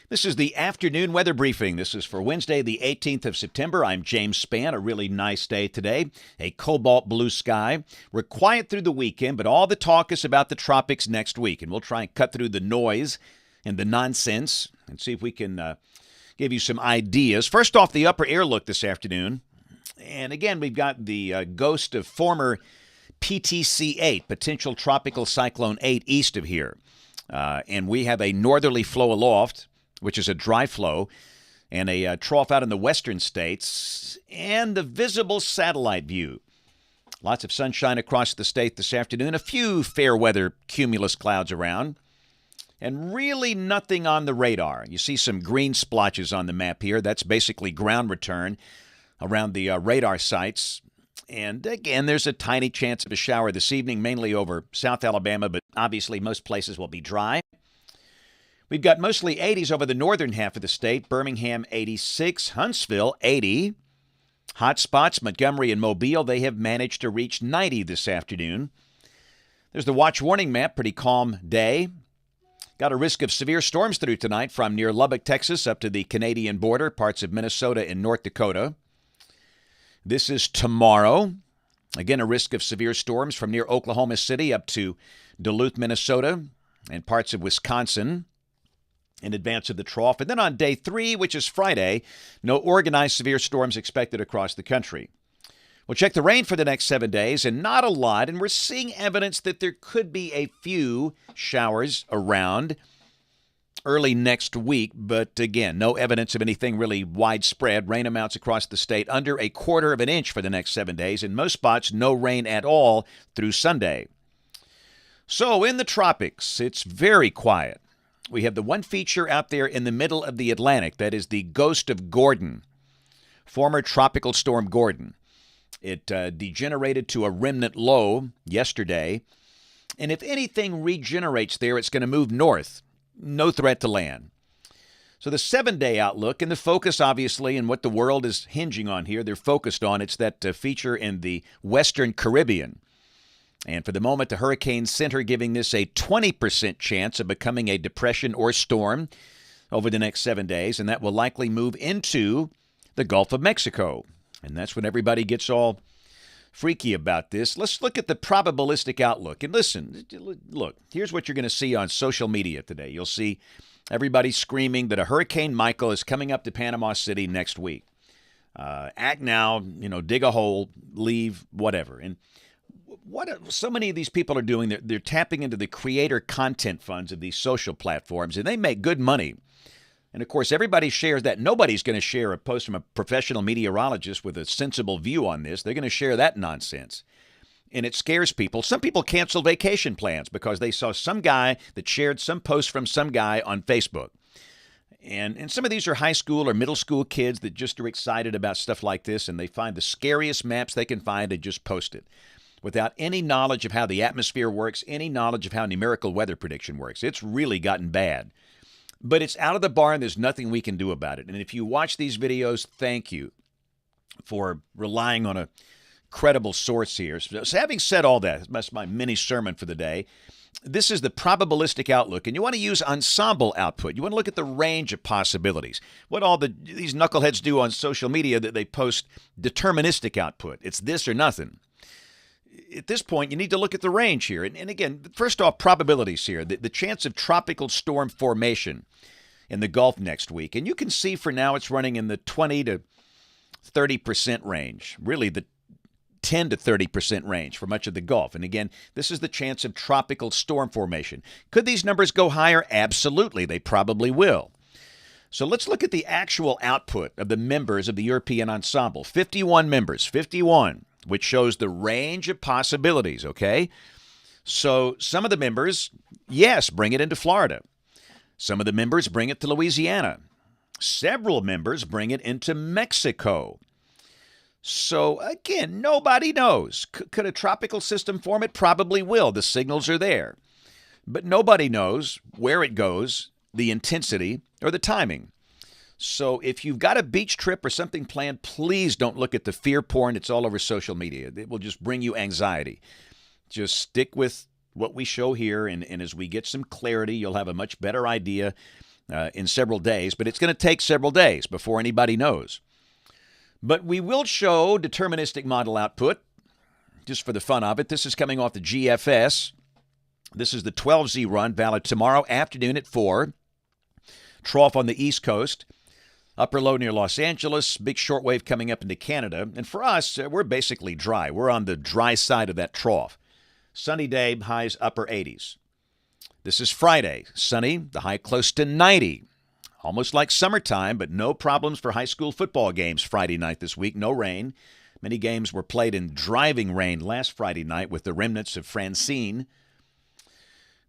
This is the afternoon weather briefing. This is for Wednesday, the 18th of September. I'm James Spann. A really nice day today. A cobalt blue sky. We're quiet through the weekend, but all the talk is about the tropics next week. And we'll try and cut through the noise and the nonsense and see if we can give you some ideas. First off, the upper air look this afternoon. And again, we've got the ghost of former PTC 8, potential tropical cyclone 8 east of here. And we have a northerly flow aloft, which is a dry flow, and a trough out in the western states, and a visible satellite view. Lots of sunshine across the state this afternoon, a few fair weather cumulus clouds around, and really nothing on the radar. You see some green splotches on the map here. That's basically ground return around the radar sites. And again, there's a tiny chance of a shower this evening, mainly over South Alabama, but obviously most places will be dry. We've got mostly 80s over the northern half of the state. Birmingham, 86. Huntsville, 80. Hot spots, Montgomery and Mobile, they have managed to reach 90 this afternoon. There's the watch warning map, pretty calm day. Got a risk of severe storms through tonight from near Lubbock, Texas, up to the Canadian border, parts of Minnesota and North Dakota. This is tomorrow. Again, a risk of severe storms from near Oklahoma City up to Duluth, Minnesota, and parts of Wisconsin in advance of the trough. And then on day 3, which is Friday, no organized severe storms expected across the country. We'll check the rain for the next 7 days, and not a lot, and we're seeing evidence that there could be a few showers around early next week, but again, no evidence of anything really widespread. Rain amounts across the state under 1/4 inch for the next 7 days. In most spots, no rain at all through Sunday. So in the tropics, it's very quiet. We have the one feature out there in the middle of the Atlantic, that is the ghost of Gordon, former tropical storm Gordon. It degenerated to a remnant low yesterday, and if anything regenerates there, it's going to move north. No threat to land. So the 7-day outlook, and the focus, obviously, and what the world is hinging on here, they're focused on, it's that feature in the Western Caribbean. And for the moment, the Hurricane Center giving this a 20% chance of becoming a depression or storm over the next 7 days, and that will likely move into the Gulf of Mexico. And that's when everybody gets all freaky about this. Let's look at the probabilistic outlook. And listen, look, here's what you're going to see on social media today. You'll see everybody screaming that a Hurricane Michael is coming up to Panama City next week. Act now, dig a hole, leave, whatever. And what so many of these people are doing, they're tapping into the creator content funds of these social platforms, and they make good money. And, of course, everybody shares that. Nobody's going to share a post from a professional meteorologist with a sensible view on this. They're going to share that nonsense. And it scares people. Some people cancel vacation plans because they saw some guy that shared some post from some guy on Facebook. And some of these are high school or middle school kids that just are excited about stuff like this, and they find the scariest maps they can find and just post it without any knowledge of how the atmosphere works, any knowledge of how numerical weather prediction works. It's really gotten bad. But it's out of the barn. There's nothing we can do about it. And if you watch these videos, thank you for relying on a credible source here. So having said all that, that's my mini sermon for the day. This is the probabilistic outlook, and you want to use ensemble output. You want to look at the range of possibilities. What all these knuckleheads do on social media, that they post deterministic output. It's this or nothing. At this point, you need to look at the range here. And again, first off, probabilities here. The chance of tropical storm formation in the Gulf next week. And you can see for now it's running in the 20 to 30% range, really the 10 to 30% range for much of the Gulf. And again, this is the chance of tropical storm formation. Could these numbers go higher? Absolutely. They probably will. So let's look at the actual output of the members of the European Ensemble. 51 members, 51. Which shows the range of possibilities, okay? So some of the members, yes, bring it into Florida. Some of the members bring it to Louisiana. Several members bring it into Mexico. So again, nobody knows. Could a tropical system form? It probably will. The signals are there. But nobody knows where it goes, the intensity, or the timing. So if you've got a beach trip or something planned, please don't look at the fear porn. It's all over social media. It will just bring you anxiety. Just stick with what we show here, and as we get some clarity, you'll have a much better idea in several days, but it's going to take several days before anybody knows. But we will show deterministic model output just for the fun of it. This is coming off the GFS. This is the 12Z run, valid tomorrow afternoon at 4. Trough on the East Coast. Upper low near Los Angeles. Big shortwave coming up into Canada. And for us, we're basically dry. We're on the dry side of that trough. Sunny day, highs upper 80s. This is Friday. Sunny, the high close to 90. Almost like summertime, but no problems for high school football games Friday night this week. No rain. Many games were played in driving rain last Friday night with the remnants of Francine.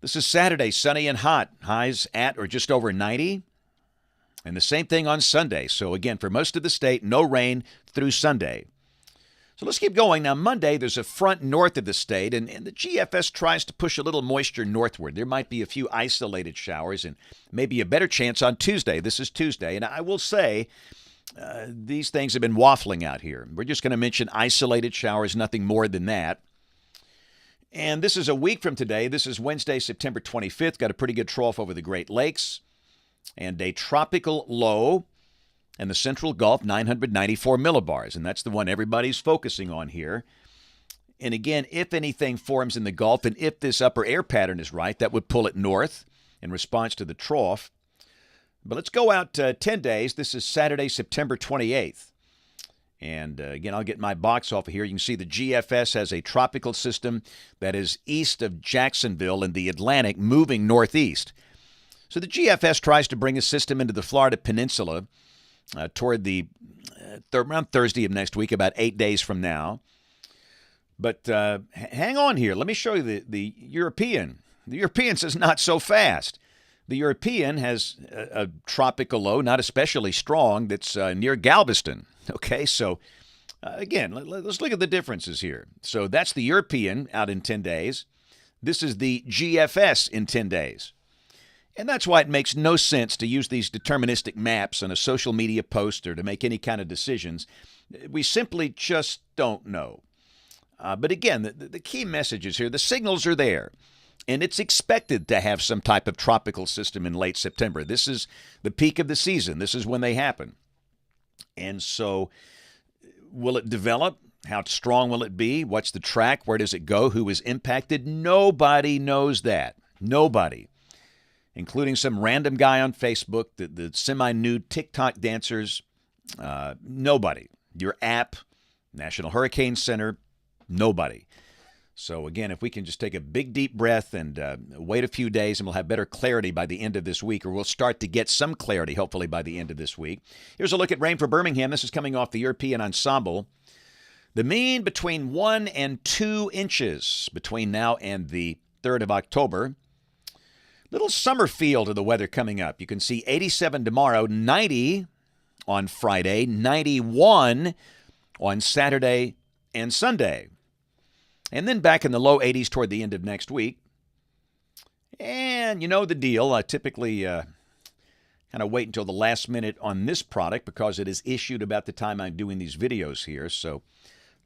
This is Saturday, sunny and hot. Highs at or just over 90. And the same thing on Sunday. So again, for most of the state, no rain through Sunday. So let's keep going. Now, Monday, there's a front north of the state, and the GFS tries to push a little moisture northward. There might be a few isolated showers and maybe a better chance on Tuesday. This is Tuesday. And I will say, these things have been waffling out here. We're just going to mention isolated showers, nothing more than that. And this is a week from today. This is Wednesday, September 25th. Got a pretty good trough over the Great Lakes and a tropical low in the Central Gulf, 994 millibars. And that's the one everybody's focusing on here. And again, if anything forms in the Gulf, and if this upper air pattern is right, that would pull it north in response to the trough. But let's go out 10 days. This is Saturday, September 28th. And again, I'll get my box off of here. You can see the GFS has a tropical system that is east of Jacksonville in the Atlantic, moving northeast. So the GFS tries to bring a system into the Florida Peninsula toward around Thursday of next week, about 8 days from now. But hang on here. Let me show you the European. The European says not so fast. The European has a tropical low, not especially strong, that's near Galveston. Okay, so again, let's look at the differences here. So that's the European out in 10 days. This is the GFS in 10 days. And that's why it makes no sense to use these deterministic maps on a social media post or to make any kind of decisions. We simply just don't know. But again, the key messages here, the signals are there. And it's expected to have some type of tropical system in late September. This is the peak of the season. This is when they happen. And so will it develop? How strong will it be? What's the track? Where does it go? Who is impacted? Nobody knows that. Nobody. Including some random guy on Facebook, the semi-nude TikTok dancers. Nobody. Your app, National Hurricane Center, nobody. So again, if we can just take a big, deep breath and wait a few days, and we'll have better clarity by the end of this week, or we'll start to get some clarity, hopefully, by the end of this week. Here's a look at rain for Birmingham. This is coming off the European ensemble. The mean between 1 and 2 inches between now and the 3rd of October. Little summer feel to the weather coming up. You can see 87 tomorrow, 90 on Friday, 91 on Saturday and Sunday. And then back in the low 80s toward the end of next week. And you know the deal. I typically kind of wait until the last minute on this product because it is issued about the time I'm doing these videos here. So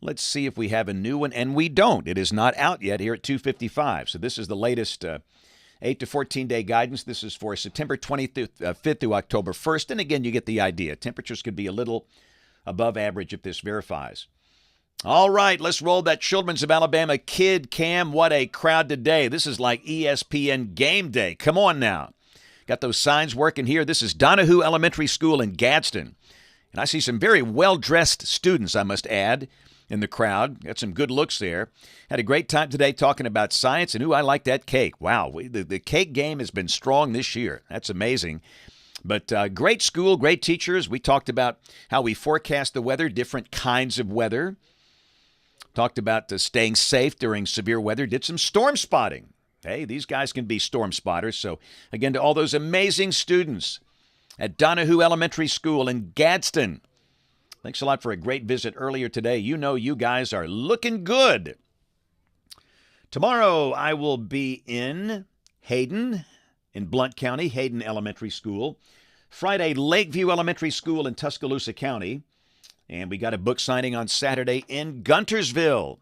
let's see if we have a new one. And we don't. It is not out yet here at 2:55. So this is the latest 8 to 14-day guidance. This is for September 25th through October 1st. And again, you get the idea. Temperatures could be a little above average if this verifies. All right, let's roll that Children's of Alabama kid cam. What a crowd today. This is like ESPN game day. Come on now. Got those signs working here. This is Donahue Elementary School in Gadsden. And I see some very well-dressed students, I must add, in the crowd. Got some good looks there. Had a great time today talking about science, and I like that cake. Wow, the cake game has been strong this year. That's amazing. But great school, great teachers. We talked about how we forecast the weather, different kinds of weather. Talked about staying safe during severe weather. Did some storm spotting. Hey, these guys can be storm spotters. So, again, to all those amazing students at Donahue Elementary School in Gadsden, thanks a lot for a great visit earlier today. You know you guys are looking good. Tomorrow I will be in Hayden in Blount County, Hayden Elementary School. Friday, Lakeview Elementary School in Tuscaloosa County. And we got a book signing on Saturday in Guntersville,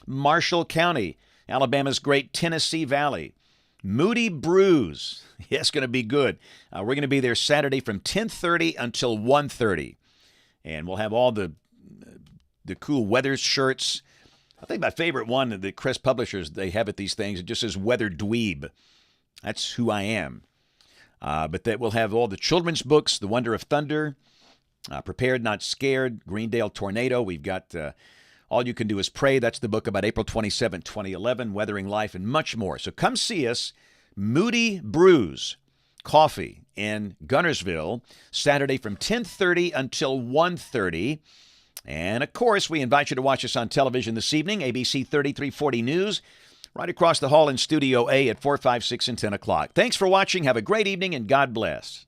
Marshall County, Alabama's great Tennessee Valley. Moody Brews. Yeah, it's going to be good. We're going to be there Saturday from 10:30 until 1:30. And we'll have all the cool weather shirts. I think my favorite one, the Chris Publishers, they have at these things, it just says Weather Dweeb. That's who I am. But that we'll have all the children's books, The Wonder of Thunder, Prepared Not Scared, Greendale Tornado. We've got All You Can Do Is Pray. That's the book about April 27, 2011, Weathering Life, and much more. So come see us, Moody Brews Coffee in Gunnersville, Saturday from 10:30 until 1:30. And, of course, we invite you to watch us on television this evening, ABC 3340 News, right across the hall in Studio A at 4, 5, 6, and 10 o'clock. Thanks for watching. Have a great evening, and God bless.